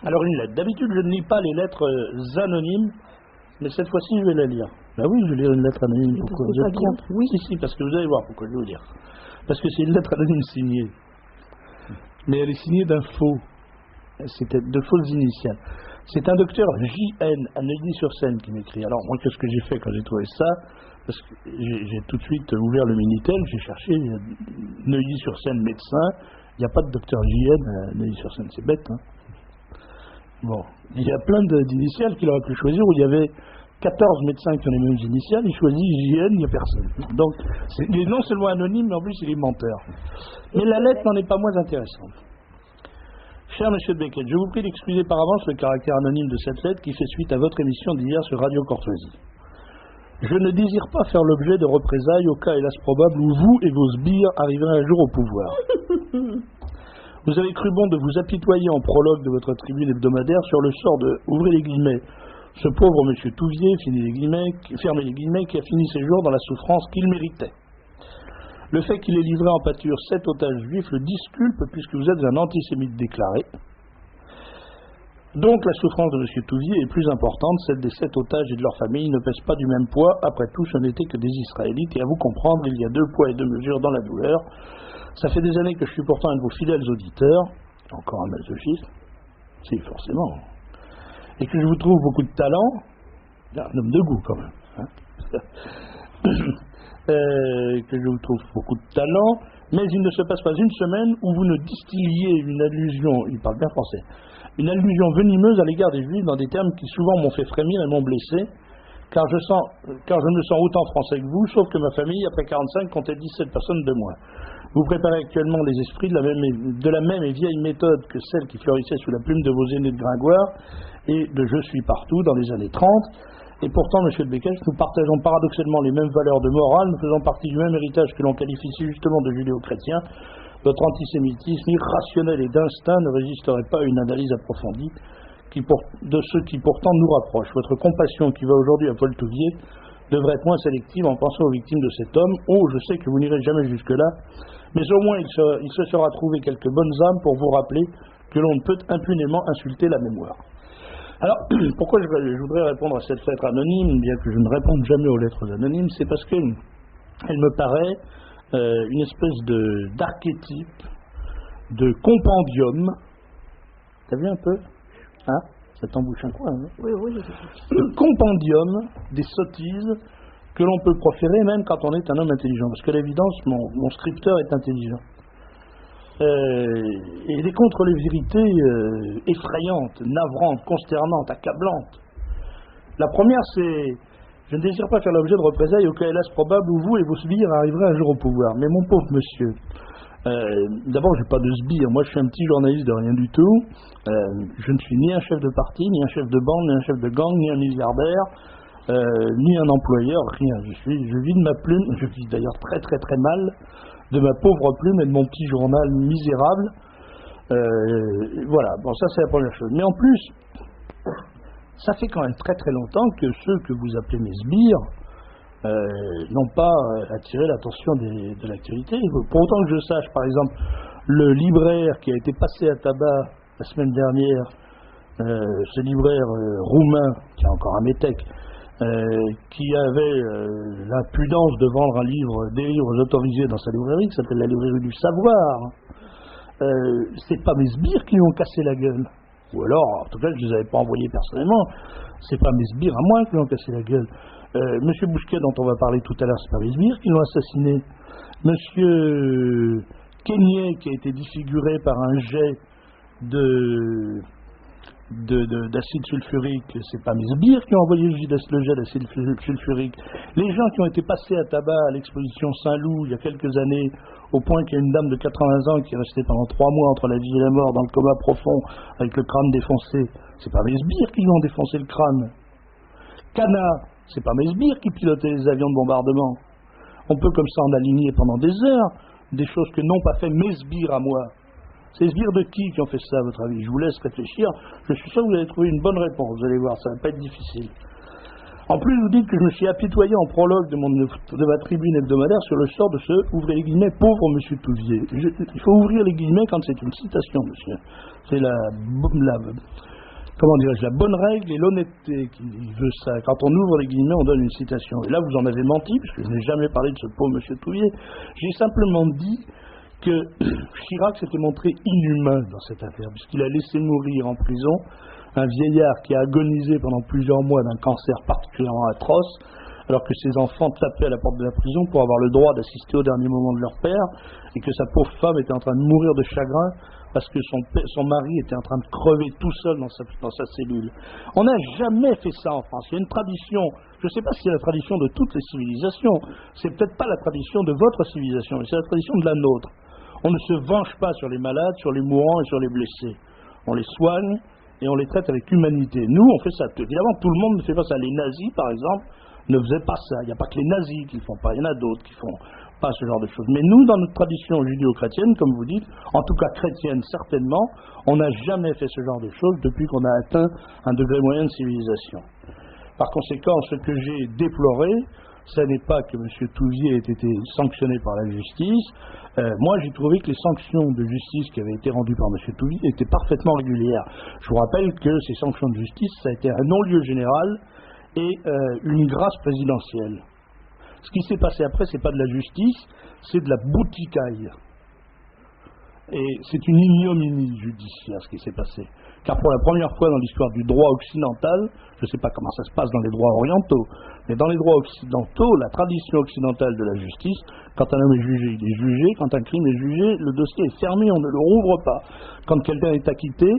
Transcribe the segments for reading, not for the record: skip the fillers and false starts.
Alors une lettre. D'habitude, je ne lis pas les lettres anonymes, mais cette fois-ci, je vais la lire. Ben oui, je vais lire une lettre anonyme. Mais Pourquoi parce vous que êtes pas bien. contre? Oui. Si, parce que vous allez voir pourquoi je vais vous dire. Parce que c'est une lettre anonyme signée. Mais elle est signée d'un faux. C'était de fausses initiales. C'est un docteur JN à Neuilly-sur-Seine qui m'écrit. Alors moi, qu'est-ce que j'ai fait quand j'ai trouvé ça? Parce que j'ai tout de suite ouvert le Minitel, j'ai cherché Neuilly-sur-Seine médecin. Il n'y a pas de docteur JN à Neuilly-sur-Seine, c'est bête. Hein. Bon, il y a plein d'initiales qu'il aurait pu choisir où il y avait 14 médecins qui ont les mêmes initiales, il choisit JN, il n'y a personne. Donc, il est non seulement anonyme, mais en plus il est menteur. Mais la lettre n'en est pas moins intéressante. Cher Monsieur de Beckett, je vous prie d'excuser par avance le caractère anonyme de cette lettre qui fait suite à votre émission d'hier sur Radio Courtoisie. Je ne désire pas faire l'objet de représailles au cas hélas probable où vous et vos sbires arriverez un jour au pouvoir. Vous avez cru bon de vous apitoyer en prologue de votre tribune hebdomadaire sur le sort de, ouvrez les guillemets, ce pauvre monsieur Touvier, fermez les guillemets, qui a fini ses jours dans la souffrance qu'il méritait. Le fait qu'il ait livré en pâture 7 otages juifs le disculpe puisque vous êtes un antisémite déclaré. Donc la souffrance de M. Touvier est plus importante, celle des 7 otages et de leurs familles ne pèse pas du même poids, après tout ce n'était que des Israélites, et à vous comprendre, il y a 2 poids et 2 mesures dans la douleur. Ça fait des années que je suis pourtant un de vos fidèles auditeurs, encore un masochiste, si forcément, et que je vous trouve beaucoup de talent, un homme de goût quand même, hein. Que je vous trouve beaucoup de talent, mais il ne se passe pas une semaine où vous ne distilliez une allusion, il parle bien français, une allusion venimeuse à l'égard des Juifs dans des termes qui souvent m'ont fait frémir et m'ont blessé, car je me sens autant français que vous, sauf que ma famille, après 45, comptait 17 personnes de moins. Vous préparez actuellement les esprits de la même et vieille méthode que celle qui fleurissait sous la plume de vos aînés de Gringoire et de Je suis partout dans les années 30. Et pourtant, M. de Beckett, nous partageons paradoxalement les mêmes valeurs de morale, nous faisons partie du même héritage que l'on qualifie si justement de judéo-chrétien. Votre antisémitisme irrationnel et d'instinct ne résisterait pas à une analyse approfondie de ceux qui pourtant nous rapprochent. Votre compassion qui va aujourd'hui à Paul Touvier devrait être moins sélective en pensant aux victimes de cet homme. Oh, je sais que vous n'irez jamais jusque-là, mais au moins il se sera trouvé quelques bonnes âmes pour vous rappeler que l'on ne peut impunément insulter la mémoire. Alors, pourquoi je voudrais répondre à cette lettre anonyme, bien que je ne réponde jamais aux lettres anonymes, c'est parce qu'elle me paraît une espèce d'archétype, de compendium. T'as vu un peu? Hein? Ça t'embouche un coin, hein? Oui. Le compendium des sottises que l'on peut proférer même quand on est un homme intelligent. Parce que à l'évidence, mon scripteur est intelligent. Et il est contre les vérités effrayantes, navrantes, consternantes, accablantes. La première, c'est: je ne désire pas faire l'objet de représailles au cas hélas probable où vous et vos sbires arriverez un jour au pouvoir. Mais mon pauvre monsieur, d'abord, je n'ai pas de sbire. Moi, je suis un petit journaliste de rien du tout. Je ne suis ni un chef de parti, ni un chef de bande, ni un chef de gang, ni un milliardaire, ni un employeur, rien. Je vis de ma plume. Je vis d'ailleurs très très très mal de ma pauvre plume et de mon petit journal misérable. Voilà, bon, ça c'est la première chose. Mais en plus, ça fait quand même très très longtemps que ceux que vous appelez mes sbires n'ont pas attiré l'attention de l'actualité. Pour autant que je sache, par exemple, le libraire qui a été passé à tabac la semaine dernière, ce libraire roumain, qui est encore un métèque, qui avait l'impudence de vendre des livres autorisés dans sa librairie, qui s'appelle la librairie du savoir. C'est pas mes sbires qui lui ont cassé la gueule. Ou alors, en tout cas, je ne les avais pas envoyés personnellement, c'est pas mes sbires à moi qui lui ont cassé la gueule. Monsieur Bousquet, dont on va parler tout à l'heure, c'est pas mes sbires qui l'ont assassiné. Monsieur Kenyé, qui a été défiguré par un jet d'acide sulfurique, c'est pas mes sbires qui ont envoyé le jet d'acide sulfurique. Les gens qui ont été passés à tabac à l'exposition Saint-Loup il y a quelques années, au point qu'il y a une dame de 80 ans qui est restée pendant 3 mois entre la vie et la mort dans le coma profond avec le crâne défoncé, c'est pas mes sbires qui lui ont défoncé le crâne. Cana, c'est pas mes sbires qui pilotaient les avions de bombardement. On peut comme ça en aligner pendant des heures des choses que n'ont pas fait mes sbires à moi. C'est les sbires de qui ont fait ça, à votre avis? Je vous laisse réfléchir. Je suis sûr que vous allez trouver une bonne réponse. Vous allez voir, ça ne va pas être difficile. En plus, vous dites que je me suis apitoyé en prologue de ma tribune hebdomadaire sur le sort de ce, ouvrez les guillemets, pauvre monsieur Touvier. Il faut ouvrir les guillemets quand c'est une citation, monsieur. C'est comment dirais-je, la bonne règle et l'honnêteté qui veut ça. Quand on ouvre les guillemets, on donne une citation. Et là, vous en avez menti, puisque je n'ai jamais parlé de ce pauvre monsieur Touvier. J'ai simplement dit que Chirac s'était montré inhumain dans cette affaire, puisqu'il a laissé mourir en prison un vieillard qui a agonisé pendant plusieurs mois d'un cancer particulièrement atroce, alors que ses enfants tapaient à la porte de la prison pour avoir le droit d'assister au dernier moment de leur père, et que sa pauvre femme était en train de mourir de chagrin parce que son mari était en train de crever tout seul dans sa cellule. On n'a jamais fait ça en France. Il y a une tradition, je ne sais pas si c'est la tradition de toutes les civilisations, c'est peut-être pas la tradition de votre civilisation, mais c'est la tradition de la nôtre. On ne se venge pas sur les malades, sur les mourants et sur les blessés. On les soigne et on les traite avec humanité. Nous, on fait ça. Évidemment, tout le monde ne fait pas ça. Les nazis, par exemple, ne faisaient pas ça. Il n'y a pas que les nazis qui le font pas. Il y en a d'autres qui font pas ce genre de choses. Mais nous, dans notre tradition judéo-chrétienne, comme vous dites, en tout cas chrétienne certainement, on n'a jamais fait ce genre de choses depuis qu'on a atteint un degré moyen de civilisation. Par conséquent, ce que j'ai déploré, ce n'est pas que M. Touvier ait été sanctionné par la justice. Moi, j'ai trouvé que les sanctions de justice qui avaient été rendues par M. Touvier étaient parfaitement régulières. Je vous rappelle que ces sanctions de justice, ça a été un non-lieu général et une grâce présidentielle. Ce qui s'est passé après, c'est pas de la justice, c'est de la bouticaille. Et c'est une ignominie judiciaire, ce qui s'est passé. Car pour la première fois dans l'histoire du droit occidental, je ne sais pas comment ça se passe dans les droits orientaux, mais dans les droits occidentaux, la tradition occidentale de la justice, quand un homme est jugé, il est jugé, quand un crime est jugé, le dossier est fermé, on ne le rouvre pas. Quand quelqu'un est acquitté,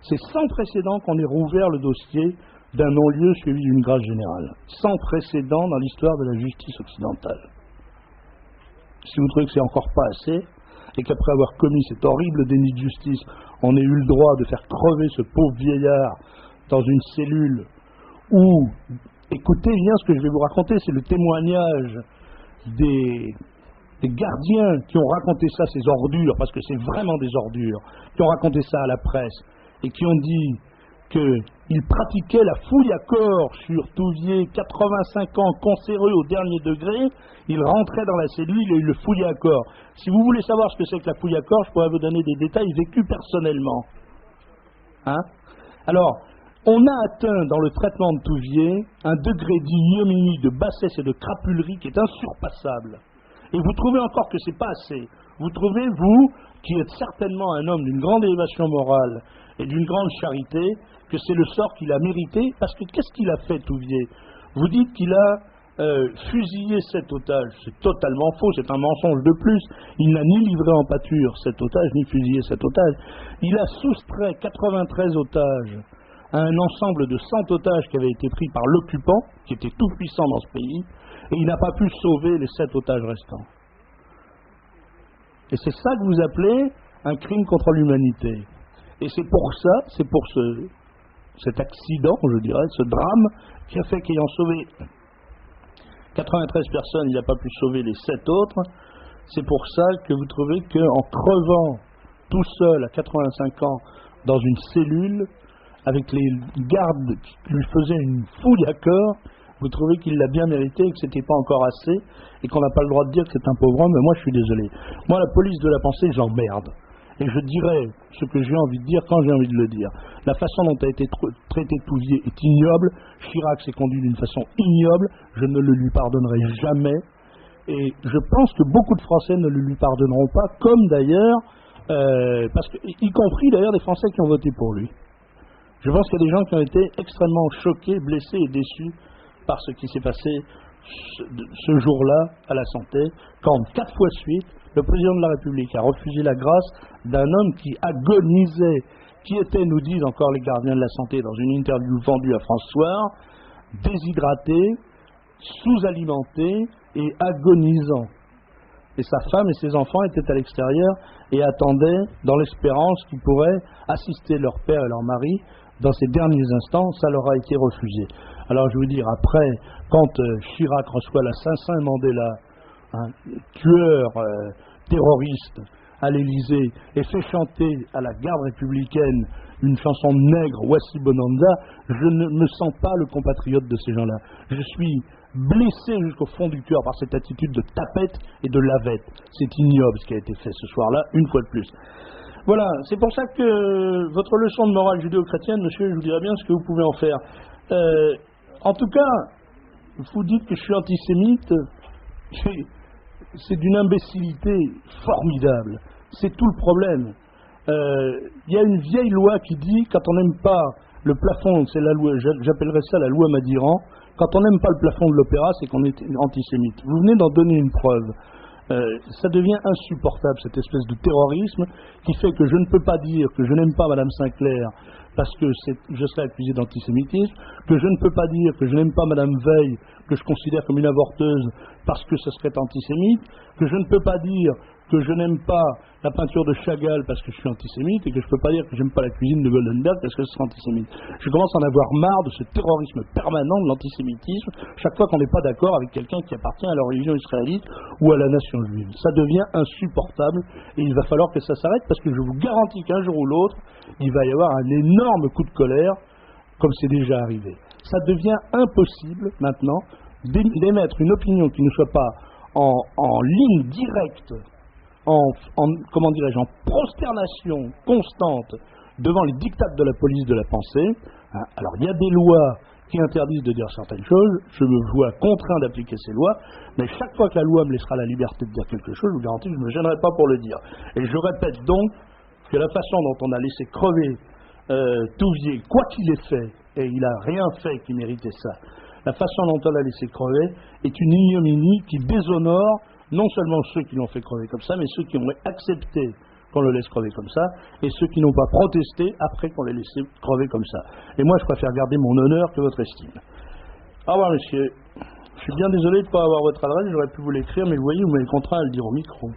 c'est sans précédent qu'on ait rouvert le dossier d'un non-lieu suivi d'une grâce générale. Sans précédent dans l'histoire de la justice occidentale. Si vous trouvez que c'est encore pas assez, et qu'après avoir commis cet horrible déni de justice, on ait eu le droit de faire crever ce pauvre vieillard dans une cellule où, écoutez bien ce que je vais vous raconter, c'est le témoignage des gardiens qui ont raconté ça, ces ordures, parce que c'est vraiment des ordures, qui ont raconté ça à la presse, et qui ont dit qu'il pratiquait la fouille à corps sur Touvier, 85 ans, cancéreux au dernier degré. Il rentrait dans la cellule et il le fouillait à corps. Si vous voulez savoir ce que c'est que la fouille à corps, je pourrais vous donner des détails vécus personnellement. Hein? Alors, on a atteint dans le traitement de Touvier un degré d'ignominie, de bassesse et de crapulerie qui est insurpassable. Et vous trouvez encore que c'est pas assez. Vous trouvez, vous, qui êtes certainement un homme d'une grande élévation morale et d'une grande charité, que c'est le sort qu'il a mérité, parce que qu'est-ce qu'il a fait, Touvier? Vous dites qu'il a fusillé cet otage. C'est totalement faux, c'est un mensonge de plus. Il n'a ni livré en pâture cet otage, ni fusillé cet otage. Il a soustrait 93 otages à un ensemble de 100 otages qui avaient été pris par l'occupant, qui était tout puissant dans ce pays, et il n'a pas pu sauver les 7 otages restants. Et c'est ça que vous appelez un crime contre l'humanité. Et c'est pour ça, c'est pour cet accident, je dirais, ce drame, qui a fait qu'ayant sauvé 93 personnes, il n'a pas pu sauver les 7 autres. C'est pour ça que vous trouvez qu'en crevant tout seul à 85 ans dans une cellule, avec les gardes qui lui faisaient une fouille à corps, vous trouvez qu'il l'a bien mérité et que c'était pas encore assez et qu'on n'a pas le droit de dire que c'est un pauvre homme, mais moi je suis désolé. Moi, la police de la pensée, j'emmerde. Et je dirais ce que j'ai envie de dire quand j'ai envie de le dire. La façon dont a été traité Touvier est ignoble. Chirac s'est conduit d'une façon ignoble. Je ne le lui pardonnerai jamais. Et je pense que beaucoup de Français ne le lui pardonneront pas, comme d'ailleurs, parce que, y compris d'ailleurs des Français qui ont voté pour lui. Je pense qu'il y a des gens qui ont été extrêmement choqués, blessés et déçus par ce qui s'est passé ce jour-là à la Santé, quand 4 fois de suite, le président de la République a refusé la grâce d'un homme qui agonisait, qui était, nous disent encore les gardiens de la santé dans une interview vendue à France Soir, déshydraté, sous-alimenté et agonisant. Et sa femme et ses enfants étaient à l'extérieur et attendaient dans l'espérance qu'ils pourraient assister leur père et leur mari dans ces derniers instants. Ça leur a été refusé. Alors je veux dire, après, quand Chirac reçoit l'assassin Mandela, un tueur terroriste à l'Élysée, et fait chanter à la garde républicaine une chanson nègre, Wassi Bonanza, je ne me sens pas le compatriote de ces gens-là. Je suis blessé jusqu'au fond du cœur par cette attitude de tapette et de lavette. C'est ignoble ce qui a été fait ce soir-là, une fois de plus. Voilà, c'est pour ça que votre leçon de morale judéo-chrétienne, monsieur, je vous dirais bien ce que vous pouvez en faire. En tout cas, vous dites que je suis antisémite, c'est d'une imbécilité formidable. C'est tout le problème. Il y a une vieille loi qui dit, quand on n'aime pas le plafond, c'est la loi, j'appellerais ça la loi Madiran, quand on n'aime pas le plafond de l'opéra, c'est qu'on est antisémite. Vous venez d'en donner une preuve. Ça devient insupportable, cette espèce de terrorisme qui fait que je ne peux pas dire que je n'aime pas Madame Sinclair parce que je serais accusé d'antisémitisme, que je ne peux pas dire que je n'aime pas Madame Veil, que je considère comme une avorteuse parce que ce serait antisémite, que je ne peux pas dire que je n'aime pas la peinture de Chagall parce que je suis antisémite et que je ne peux pas dire que j'aime pas la cuisine de Goldenberg parce que ce serait antisémite. Je commence à en avoir marre de ce terrorisme permanent de l'antisémitisme chaque fois qu'on n'est pas d'accord avec quelqu'un qui appartient à la religion israélite ou à la nation juive. Ça devient insupportable et il va falloir que ça s'arrête parce que je vous garantis qu'un jour ou l'autre, il va y avoir un énorme coup de colère comme c'est déjà arrivé. Ça devient impossible maintenant d'émettre une opinion qui ne soit pas en ligne directe, comment dirais-je, en prosternation constante devant les dictats de la police de la pensée. Alors il y a des lois qui interdisent de dire certaines choses, je me vois contraint d'appliquer ces lois, mais chaque fois que la loi me laissera la liberté de dire quelque chose, je vous garantis que je ne me gênerai pas pour le dire. Et je répète donc que la façon dont on a laissé crever Touvier, quoi qu'il ait fait, et il n'a rien fait qui méritait ça, la façon dont on l'a laissé crever est une ignominie qui déshonore non seulement ceux qui l'ont fait crever comme ça, mais ceux qui ont accepté qu'on le laisse crever comme ça, et ceux qui n'ont pas protesté après qu'on les laissé crever comme ça. Et moi, je préfère garder mon honneur que votre estime. Au revoir, monsieur. Je suis bien désolé de ne pas avoir votre adresse, j'aurais pu vous l'écrire, mais vous voyez, vous m'avez contraint à le dire au micro.